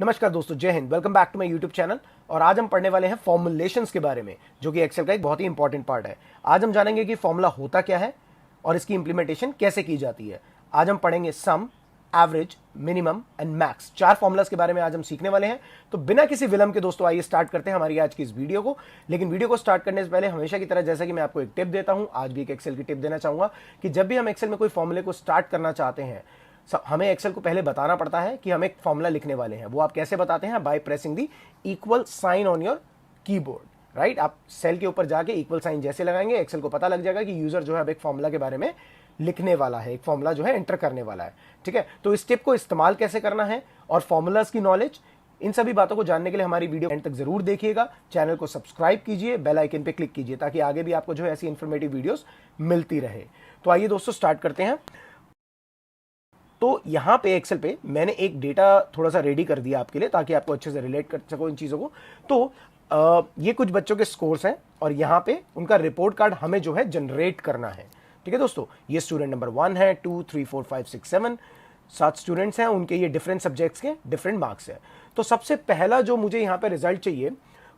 नमस्कार दोस्तों, जय हिंद। Welcome back to my YouTube channel. और आज हम पढ़ने वाले हैं फॉर्मुलेशंस के बारे में, जो कि एक्सेल का एक बहुत ही इंपॉर्टेंट पार्ट है। आज हम जानेंगे कि फॉर्मूला होता क्या है और इसकी इंप्लीमेंटेशन कैसे की जाती है। आज हम पढ़ेंगे sum, average, minimum and max. 4 formulas के बारे में आज हम सीखने वाले हैं। तो बिना किसी विलंब के दोस्तों आइए स्टार्ट करते हैं हमारी आज की इस वीडियो को। लेकिन वीडियो को स्टार्ट करने से पहले हमेशा की तरह जैसा कि मैं आपको एक टिप देता हूं, आज भी एक एक्सेल की टिप देना चाहूंगा कि जब भी हम एक्सेल में कोई फॉर्मूले को स्टार्ट करना चाहते हैं, हमें एक्सेल को पहले बताना पड़ता है कि हम एक फॉर्मूला लिखने वाले हैं। वो आप कैसे बताते हैं? By pressing the equal sign on your keyboard, right. आप सेल के ऊपर जाके इक्वल साइन जैसे लगाएंगे, एक्सेल को पता लग जाएगा कि यूजर जो है अब एक फॉर्मूला के बारे में लिखने वाला है, एक फॉर्मूला जो है एंटर करने वाला है। ठीक है, तो इस टिप को इस्तेमाल कैसे करना है और फॉर्मूलाज की नॉलेज, इन सभी बातों को जानने के लिए हमारी वीडियो एंड तक जरूर देखिएगा। चैनल को सब्सक्राइब कीजिए, बेल आइकन पे क्लिक कीजिए ताकि आगे भी आपको जो है ऐसी इंफॉर्मेटिव वीडियोस मिलती रहे। तो आइए दोस्तों स्टार्ट करते हैं। तो यहां पे एक्सेल पे मैंने एक डेटा थोड़ा सा रेडी कर दिया आपके लिए ताकि आपको अच्छे से रिलेट कर सको इन चीजों को। तो ये कुछ बच्चों के स्कोर्स हैं और यहां पे उनका रिपोर्ट कार्ड हमें जो है जनरेट करना है। ठीक है दोस्तों, ये स्टूडेंट नंबर 1 है, 2, 3, 4, 5, 6, 7 7 स्टूडेंट्स हैं। उनके ये डिफरेंट सब्जेक्ट्स के डिफरेंट मार्क्स है। तो सबसे पहला जो मुझे यहां पे रिजल्ट चाहिए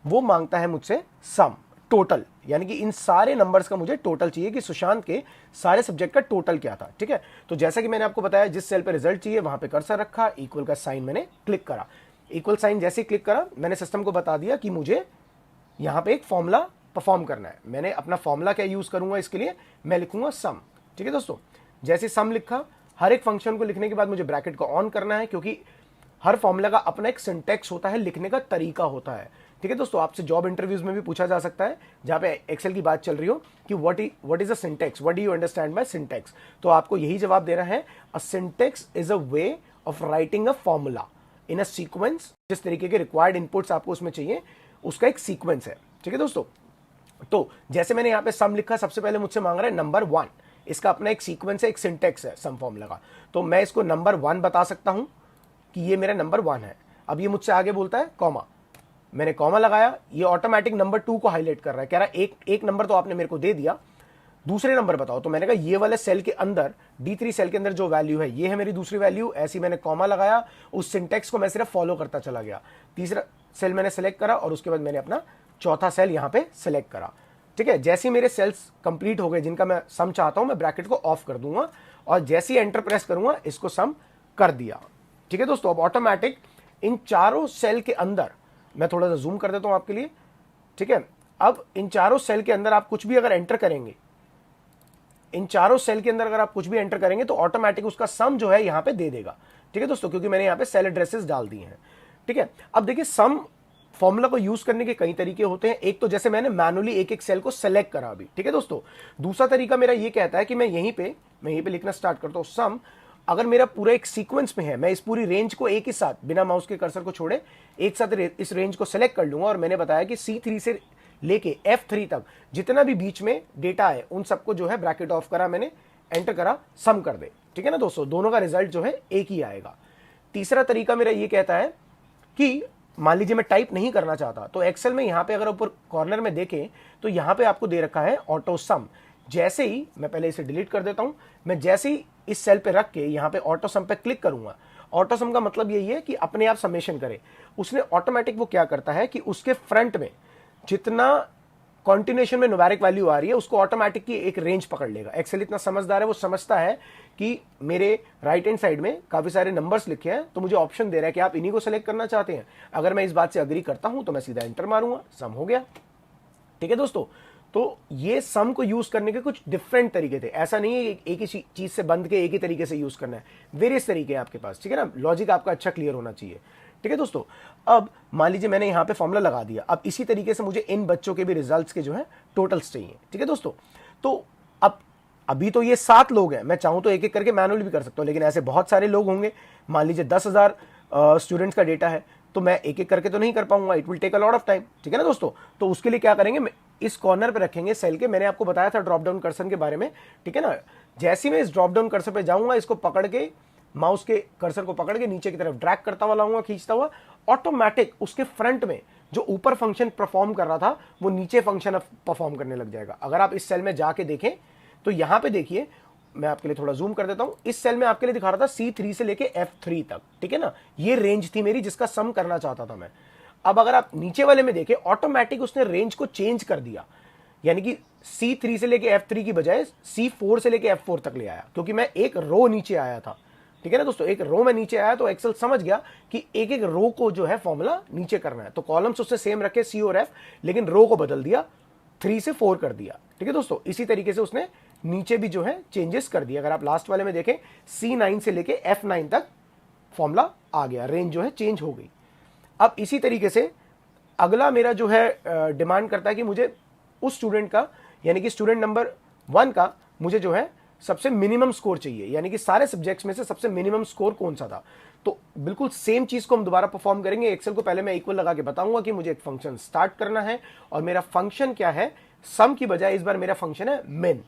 वो मांगता है मुझसे सम, टोटल, यानी कि इन सारे नंबर्स का मुझे टोटल चाहिए कि सुशांत के सारे सब्जेक्ट का टोटल क्या था। ठीक है, तो जैसा कि मैंने आपको बताया, जिस सेल पे रिजल्ट चाहिए वहां पे कर्सर रखा, इक्वल का साइन मैंने क्लिक करा। इक्वल साइन जैसे ही क्लिक करा, मैंने सिस्टम को बता दिया कि मुझे यहां पे एक फॉर्मूला परफॉर्म करना है। मैंने अपना फॉर्मूला क्या यूज करूंगा इसके लिए, मैं लिखूंगा सम। ठीक है दोस्तों, जैसे सम लिखा, हर एक फंक्शन को लिखने के बाद मुझे ब्रैकेट को ऑन करना है, क्योंकि हर फॉर्मूला का अपना एक सिंटैक्स होता है, लिखने का तरीका होता है। ठीक है दोस्तों, आपसे जॉब इंटरव्यूज में भी पूछा जा सकता है, जहां पे एक्सेल की बात चल रही हो, कि what is a syntax, what do you understand by syntax. तो आपको यही जवाब देना है, a syntax is a way of writing a formula in a sequence. जिस तरीके के रिक्वायर्ड इनपुट्स आपको उसमें चाहिए, उसका एक सीक्वेंस है। ठीक है दोस्तों, तो जैसे मैंने यहां पे सम लिखा, सबसे पहले मुझसे मांग रहा है नंबर 1। इसका अपना एक सीक्वेंस है, एक सिंटैक्स है सम फॉर्मूला का। तो मैं इसको नंबर 1 बता सकता हूं कि ये मेरा नंबर 1 है। अब ये मुझसे आगे बोलता है कॉमा, मैंने कॉमा लगाया, ये ऑटोमेटिक नंबर 2 को हाईलाइट कर रहा है, कह रहा है एक नंबर तो आपने मेरे को दे दिया, दूसरे नंबर बताओ। तो मैंने कहा ये वाले सेल के अंदर, D3 सेल के अंदर जो वैल्यू है ये है मेरी दूसरी वैल्यू। ऐसी मैंने कॉमा लगाया, उस सिंटैक्स को मैं सिर्फ फॉलो करता चला गया। तीसरा सेल मैंने सेलेक्ट करा और उसके बाद मैंने अपना चौथा सेल यहां पे सेलेक्ट करा। ठीक है, जैसे मेरे सेल्स कंप्लीट हो गए जिनका मैं सम चाहता हूं, मैं ब्रैकेट को ऑफ कर दूंगा और जैसे ही एंटर प्रेस करूंगा, इसको सम कर दिया। ठीक है दोस्तों, अब ऑटोमेटिक इन चारों सेल के अंदर, मैं थोड़ा सा जूम कर देता हूं आपके लिए। ठीक है, अब इन चारों सेल के अंदर आप कुछ भी अगर एंटर करेंगे, इन चारों सेल के अंदर अगर आप कुछ भी एंटर करेंगे तो ऑटोमेटिक उसका सम जो है यहां पे दे देगा। ठीक है दोस्तों, क्योंकि मैंने यहां पे सेल एड्रेसेस डाल दिए हैं। ठीक है, अब देखिए सम फॉर्मूला को यूज करने के कई तरीके होते हैं। एक तो जैसे मैंने मैनुअली एक एक सेल को सेलेक्ट करा अभी। ठीक है दोस्तों, दूसरा तरीका मेरा ये कहता है कि मैं यहीं पे लिखना स्टार्ट करता हूं सम। अगर मेरा पूरा एक सीक्वेंस में है, मैं इस पूरी रेंज को एक ही साथ, बिना माउस के कर्सर को छोड़े, एक साथ इस रेंज को सेलेक्ट कर लूंगा। और मैंने बताया कि C3 से लेके F3 तक जितना भी बीच में डेटा है, उन सबको जो है ब्रैकेट ऑफ करा मैंने, एंटर करा, सम कर दे। ठीक है ना दोस्तों, दोनों का रिजल्ट जो है एक ही आएगा। तीसरा तरीका मेरा ये कहता है कि मान लीजिए मैं टाइप नहीं करना चाहता, तो एक्सेल में यहां पे अगर ऊपर कॉर्नर में देखें तो यहां पे आपको दे रखा है ऑटो सम। जैसे ही मैं पहले इसे डिलीट कर देता हूं, मैं जैसे ही इस सेल पे रख के यहां पे ऑटो सम पे क्लिक करूंगा, ऑटो सम का मतलब यही है कि अपने आप समेशन करे। उसने ऑटोमेटिक वो क्या करता है कि उसके फ्रंट में जितना कॉन्टिन्यूएशन में न्यूमेरिक वैल्यू आ रही है, उसको ऑटोमेटिक की एक रेंज पकड़ लेगा। एक्सेल इतना समझदार है, वो समझता है कि मेरे राइट हैंड साइड में काफी सारे नंबर्स लिखे हैं, तो मुझे ऑप्शन दे रहा है कि आप इन्हीं को सेलेक्ट करना चाहते हैं। अगर मैं इस बात से अग्री करता हूं तो मैं सीधा एंटर मारूंगा, सम हो गया। ठीक है दोस्तों, तो ये सम को यूज करने के कुछ डिफरेंट तरीके थे। ऐसा नहीं है एक ही चीज से बंद के एक ही तरीके से यूज करना है, वेरियस तरीके हैं आपके पास। ठीक है ना, लॉजिक आपका अच्छा क्लियर होना चाहिए। ठीक है दोस्तों, अब मान लीजिए मैंने यहां पे फॉर्मूला लगा दिया। अब इसी तरीके से मुझे इन बच्चों के भी रिजल्ट्स के जो है टोटल्स चाहिए। ठीक है दोस्तों, तो अब अभी तो ये 7 लोग हैं, मैं चाहूं तो एक एक करके मैनुअली भी कर सकता हूं, लेकिन ऐसे बहुत सारे लोग होंगे। मान लीजिए 10,000 स्टूडेंट्स का डेटा है, तो मैं एक एक करके तो नहीं कर पाऊंगा, it will take a lot of time. ठीक है ना दोस्तों, तो उसके लिए क्या करेंगे, इस कॉर्नर पे रखेंगे सेल के, मैंने आपको बताया था ड्रॉप डाउन कर्सर के बारे में। ठीक है ना, जैसे मैं इस ड्रॉप डाउन कर्सर पे जाऊंगा, इसको पकड़ के, माउस के कर्सर को पकड़ के नीचे की तरफ ड्रैग करता हुआ लाऊंगा, खींचता हुआ, ऑटोमेटिक उसके फ्रंट में जो ऊपर फंक्शन परफॉर्म कर रहा था, वो नीचे फंक्शन परफॉर्म करने लग जाएगा। अगर आप इस सेल में जाके देखें तो यहां पे देखिए, मैं आपके लिए थोड़ा जूम कर देता हूं। इस सेल में आपके लिए दिखा रहा था C3 से लेके F3 तक, ठीक है ना, ये रेंज थी मेरी जिसका सम करना चाहता था मैं। अब अगर आप नीचे वाले में देखें, ऑटोमेटिक उसने रेंज को चेंज कर दिया, यानी कि C3 से लेके F3 की बजाय C4 से लेके F4 तक ले आया, क्योंकि मैं एक रो नीचे आया था, ठीक है ना दोस्तों, एक रो में नीचे आया तो एक्सेल समझ गया कि एक एक रो को जो है फॉर्मूला नीचे करना है, तो कॉलम्स उसने सेम रखे C और F, लेकिन रो को बदल दिया, 3 से 4 कर दिया, ठीक है दोस्तों। इसी तरीके से उसने नीचे भी जो है चेंजेस कर दिया। अगर आप लास्ट वाले में देखें, C9 से लेके F9 तक फॉर्मूला आ गया, रेंज जो है चेंज हो गई। अब इसी तरीके से अगला मेरा जो है डिमांड करता है कि मुझे उस स्टूडेंट का, यानी कि स्टूडेंट नंबर 1 का मुझे जो है सबसे मिनिमम स्कोर चाहिए, यानी कि सारे सब्जेक्ट्स में से सबसे मिनिमम स्कोर कौन सा था। तो बिल्कुल सेम चीज को हम दोबारा परफॉर्म करेंगे। एक्सेल को पहले मैं इक्वल लगा के बताऊंगा कि मुझे एक फंक्शन स्टार्ट करना है, और मेरा फंक्शन क्या है, सम की बजाय इस बार मेरा फंक्शन है मिन,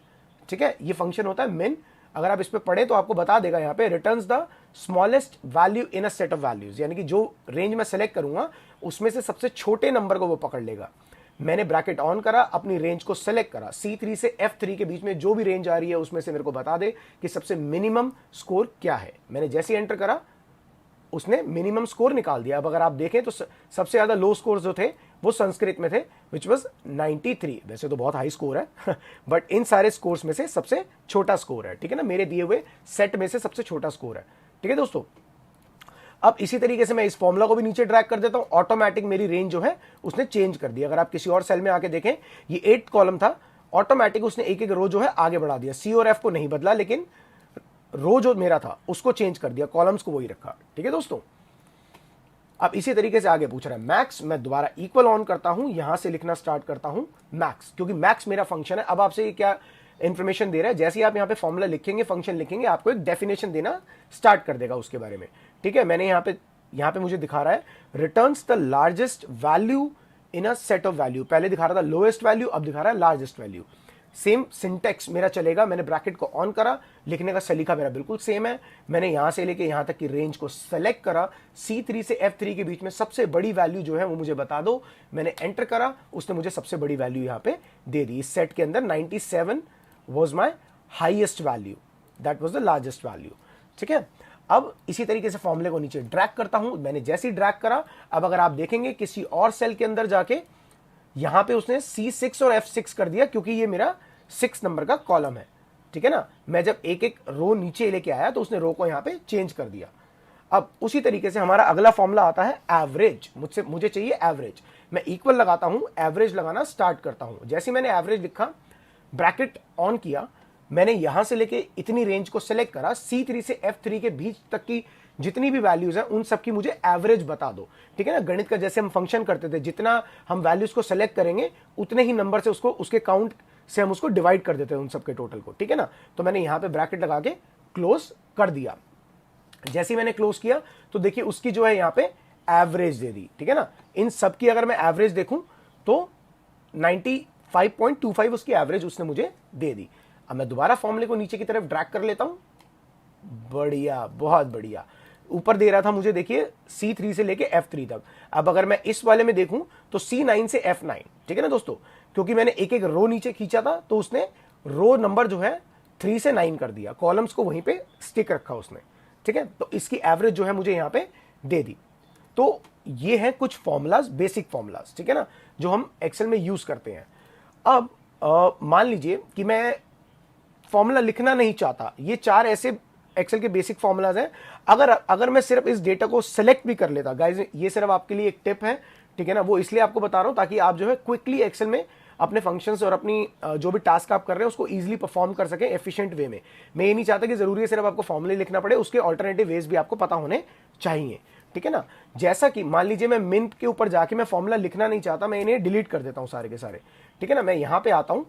ठीक है, ये फंक्शन होता है मिन। अगर आप इस पे पढ़े तो आपको बता देगा यहाँ पे, returns the smallest value in a set of values, यानी कि जो रेंज में सेलेक्ट करूंगा उसमें से सबसे छोटे नंबर को वो पकड़ लेगा। मैंने ब्रैकेट ऑन करा, अपनी रेंज को सेलेक्ट करा, C3 से F3 के बीच में जो भी रेंज आ रही है उसमें से मेरे को बता दे कि सबसे मिनिमम स्कोर क्या है। मैंने जैसे ही एंटर करा उसने मिनिमम स्कोर निकाल दिया। अब अगर आप देखें तो सबसे ज्यादा लो स्कोर जो थे वो संस्कृत में थे, विच वॉज 93। वैसे तो बहुत हाई स्कोर है बट इन सारे स्कोर्स में से सबसे छोटा स्कोर है, ठीक है ना, मेरे दिए हुए सेट में से सबसे छोटा स्कोर है, ठीक है दोस्तों। अब इसी तरीके से मैं इस फॉर्मूला को भी नीचे ड्रैग कर देता हूं, ऑटोमेटिक मेरी रेंज जो है उसने चेंज कर दिया। अगर आप किसी और सेल में आके देखें, ये 8 कॉलम था, ऑटोमेटिक उसने एक एक रो जो है आगे बढ़ा दिया, C और F को नहीं बदला, लेकिन रो जो मेरा था उसको चेंज कर दिया, कॉलम्स को वही रखा, ठीक है दोस्तों। अब इसी तरीके से आगे पूछ रहा है मैक्स, मैं दोबारा इक्वल ऑन करता हूं, यहां से लिखना स्टार्ट करता हूं मैक्स, क्योंकि मैक्स मेरा फंक्शन है। अब आपसे ये क्या इंफॉर्मेशन दे रहा है, जैसे ही आप यहाँ पे फॉर्मूला लिखेंगे, फंक्शन लिखेंगे, आपको एक डेफिनेशन देना स्टार्ट कर देगा उसके बारे में, ठीक है। मैंने यहाँ पे मुझे दिखा रहा है returns the largest value in a set of value, पहले दिखा रहा था लोएस्ट वैल्यू, अब दिखा रहा है लार्जेस्ट वैल्यू। सेम सिंटेक्स मेरा चलेगा, मैंने ब्रैकेट को ऑन करा, लिखने का सलीका मेरा बिल्कुल सेम है। मैंने यहां से लेके यहां तक की रेंज को सेलेक्ट करा, C3 से F3 के बीच में सबसे बड़ी वैल्यू जो है वो मुझे बता दो। मैंने एंटर करा, उसने मुझे सबसे बड़ी वैल्यू यहां पे दे दी। इस सेट के अंदर 97 was my highest value, that was the largest value, ठीक है। अब इसी तरीके से फॉर्मूले को नीचे ड्रैग करता हूं, मैंने जैसे ही ड्रैग करा, अब अगर आप देखेंगे किसी और सेल के अंदर जाके यहां पे उसने C6 और F6 कर दिया, क्योंकि ये मेरा 6 नंबर का कॉलम है, ठीक है ना। मैं जब एक एक रो नीचे लेके आया तो उसने रो को यहां पे चेंज कर दिया। अब उसी तरीके से हमारा अगला फॉर्मूला आता है एवरेज, मुझे चाहिए एवरेज। मैं इक्वल लगाता हूं, एवरेज लगाना स्टार्ट करता हूं। जैसे मैंने एवरेज लिखा, ब्रैकेट ऑन किया, मैंने यहां से लेके इतनी रेंज को सेलेक्ट करा, C3 से F3 के बीच तक की जितनी भी वैल्यूज हैं उन सब की मुझे एवरेज बता दो, ठीक है ना। गणित का जैसे हम फंक्शन करते थे, जितना हम वैल्यूज को सेलेक्ट करेंगे उतने ही नंबर से उसको, उसके काउंट से हम उसको डिवाइड कर देते हैं उन सबके टोटल को, ठीक है ना। तो मैंने यहां पे ब्रैकेट लगा के क्लोज कर दिया। जैसे ही मैंने क्लोज किया तो देखिए उसकी जो है यहां पे एवरेज दे दी, ठीक है ना। इन सब की अगर मैं एवरेज देखूं तो 95.25 उसकी एवरेज उसने मुझे दे दी। अब मैं दोबारा फॉर्मूले को नीचे की तरफ ड्रैग कर लेता हूं, बढ़िया, बहुत बढ़िया। ऊपर दे रहा था मुझे, देखिए C3 से लेके F3 तक। अब अगर मैं इस वाले में देखूं तो C9 से F9, ठीक है ना दोस्तों, क्योंकि मैंने एक एक रो नीचे खींचा था तो उसने रो नंबर जो है 3 से 9 कर दिया, कॉलम्स को वहीं पे स्टिक रखा उसने, ठीक है। तो इसकी एवरेज जो है मुझे यहां पे दे दी। तो ये है कुछ फॉर्मूलाज, बेसिक फॉर्मूलाज, ठीक है ना, जो हम एक्सेल में यूज करते हैं। अब मान लीजिए कि मैं फॉर्मूला लिखना नहीं चाहता, ये 4 ऐसे एक्सेल के बेसिक फॉर्मूलाज हैं। अगर मैं सिर्फ इस डेटा को सेलेक्ट भी कर लेता, गाइस ये सिर्फ आपके लिए एक टिप है, ठीक है ना, वो इसलिए आपको बता रहा हूं ताकि आप जो है क्विकली एक्सेल में अपने फंक्शंस और अपनी जो भी टास्क आप कर रहे हैं उसको इजीली परफॉर्म कर सकें एफिशिएंट वे में। मैं ये नहीं चाहता कि जरूरी है सिर्फ आपको फॉर्मूले लिखना पड़े, उसके ऑल्टरनेटिव वेज भी आपको पता होने चाहिए, ठीक है ना। जैसा कि मान लीजिए मैं मिन के ऊपर जाके मैं फॉर्मूला लिखना नहीं चाहता, मैं इन्हें डिलीट कर देता हूं सारे के सारे, ठीक है ना। मैं यहां पे आता हूं,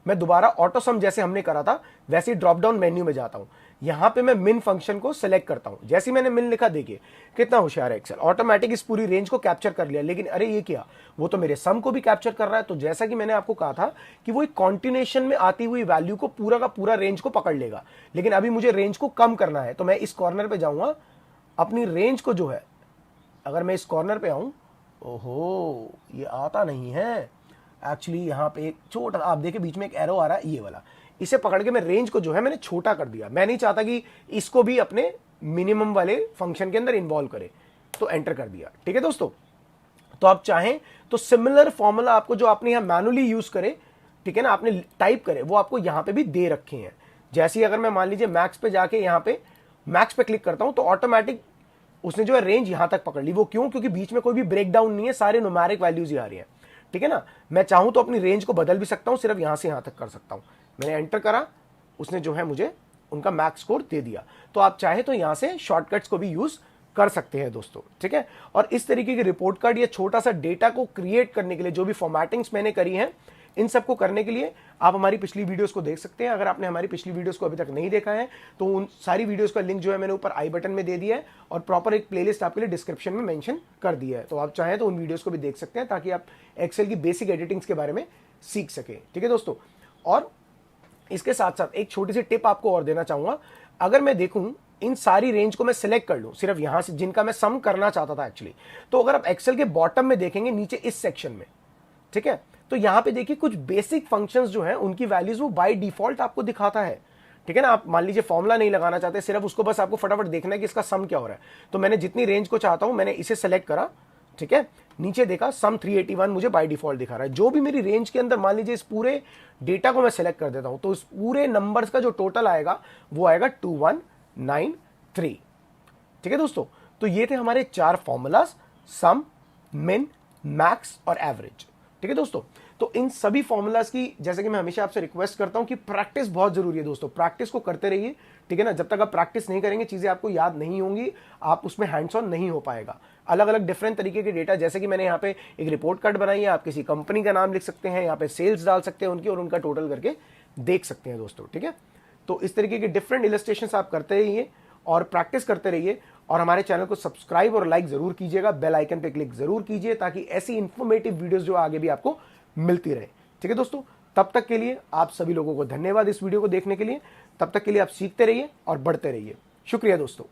मैं दोबारा ऑटो सम जैसे हमने करा था वैसे ही ड्रॉप डाउन मेन्यू में जाता हूं, यहां पे मैं मिन फंक्शन को सिलेक्ट करता हूं। जैसे ही मैंने मिन लिखा, देखिए कितना होशियार है एक्सेल, ऑटोमेटिक इस पूरी रेंज को कैप्चर कर लिया। लेकिन अरे ये क्या, वो तो मेरे सम को भी कैप्चर कर रहा है। तो जैसा कि मैंने आपको कहा था कि वो एक कॉन्टिन्यूएशन में आती हुई वैल्यू को पूरा का पूरा रेंज को पकड़ लेगा, लेकिन अभी मुझे रेंज को कम करना है। तो मैं इस कॉर्नर पे जाऊंगा, अपनी रेंज को जो है, अगर मैं इस कॉर्नर पे आऊं, ओहो ये आता नहीं है एक्चुअली। यहाँ पे एक छोटा, आप देखिए बीच में एक एरो आ रहा है, ये वाला, इसे पकड़ के मैं रेंज को जो है मैंने छोटा कर दिया। मैं नहीं चाहता कि इसको भी अपने मिनिमम वाले फंक्शन के अंदर इन्वॉल्व करे, तो एंटर कर दिया। ठीक है दोस्तों, तो आप चाहें तो सिमिलर फॉर्मूला आपको जो आपने यहां मैनुअली यूज करे, ठीक है ना, आपने टाइप करे, वो आपको यहां पे भी दे रखे हैं। जैसे ही अगर मैं मान लीजिए मैक्स पे जाके यहां पे मैक्स पे क्लिक करता हूं तो ऑटोमेटिक उसने जो है रेंज यहां तक पकड़ ली। वो क्यों? क्योंकि बीच में कोई भी ब्रेकडाउन नहीं है, सारे न्यूमेरिक वैल्यूज ही आ रही है। ठीक है ना, मैं चाहूं तो अपनी रेंज को बदल भी सकता हूं, सिर्फ यहां से यहां तक कर सकता हूं। मैंने एंटर करा, उसने जो है मुझे उनका मैक्स स्कोर दे दिया। तो आप चाहे तो यहां से शॉर्टकट्स को भी यूज कर सकते हैं दोस्तों। ठीक है, और इस तरीके की रिपोर्ट कार्ड या छोटा सा डेटा को क्रिएट करने के लिए जो भी फॉर्मेटिंग्स मैंने करी है, इन सबको करने के लिए आप हमारी पिछली वीडियोस को देख सकते हैं। अगर आपने हमारी पिछली वीडियोस को अभी तक नहीं देखा है तो उन सारी वीडियोस का लिंक जो है मैंने ऊपर आई बटन में दे दिया है, और प्रॉपर एक प्लेलिस्ट आपके लिए डिस्क्रिप्शन में मेंशन कर दिया है। तो आप चाहें तो उन वीडियोस को भी देख सकते हैं ताकि आप एक्सेल की बेसिक एडिटिंग्स के बारे में सीख सके। ठीक है दोस्तों, और इसके साथ साथ एक छोटी सी टिप आपको और देना चाहूंगा। अगर मैं देखूं इन सारी रेंज को मैं सिलेक्ट कर लूं सिर्फ यहां से, जिनका मैं सम करना चाहता था एक्चुअली, तो अगर आप एक्सेल के बॉटम में देखेंगे नीचे इस सेक्शन में, ठीक है, तो यहां पे देखिए कुछ बेसिक फंक्शंस जो हैं उनकी वैल्यूज वो बाय डिफॉल्ट आपको दिखाता है। ठीक है ना, आप मान लीजिए फॉर्मूला नहीं लगाना चाहते, सिर्फ उसको बस आपको फटाफट देखना है कि इसका सम क्या हो रहा है। तो मैंने जितनी रेंज को चाहता हूं मैंने इसे सेलेक्ट करा, ठीक है, नीचे देखा सम 381 मुझे बाय डिफॉल्ट दिखा रहा है। जो भी मेरी रेंज के अंदर मान लीजिए इस पूरे डेटा को मैं सेलेक्ट कर देता हूं तो इस पूरे नंबर्स का जो टोटल आएगा वो आएगा 2193। ठीक है दोस्तों, तो ये थे हमारे 4 फॉर्मूलाज, सम, मिन, मैक्स और एवरेज। ठीक है दोस्तों, तो इन सभी फॉर्मूलाज की जैसे कि मैं हमेशा आपसे रिक्वेस्ट करता हूं कि प्रैक्टिस बहुत जरूरी है दोस्तों, प्रैक्टिस को करते रहिए। ठीक है ना, जब तक आप प्रैक्टिस नहीं करेंगे चीजें आपको याद नहीं होंगी, आप उसमें हैंड्स ऑन नहीं हो पाएगा। अलग अलग डिफरेंट तरीके के डेटा, जैसे कि मैंने यहाँ पे एक रिपोर्ट कार्ड बनाई है, आप किसी कंपनी का नाम लिख सकते हैं, यहाँ पे सेल्स डाल सकते हैं उनकी और उनका टोटल करके देख सकते हैं दोस्तों। ठीक है, तो इस तरीके के डिफरेंट इलस्ट्रेशन आप करते रहिए और प्रैक्टिस करते रहिए, और हमारे चैनल को सब्सक्राइब और लाइक जरूर कीजिएगा, बेल आइकन पे क्लिक जरूर कीजिए ताकि ऐसी इंफॉर्मेटिव वीडियोस जो आगे भी आपको मिलती रहे। ठीक है दोस्तों, तब तक के लिए आप सभी लोगों को धन्यवाद इस वीडियो को देखने के लिए। तब तक के लिए आप सीखते रहिए और बढ़ते रहिए। शुक्रिया दोस्तों।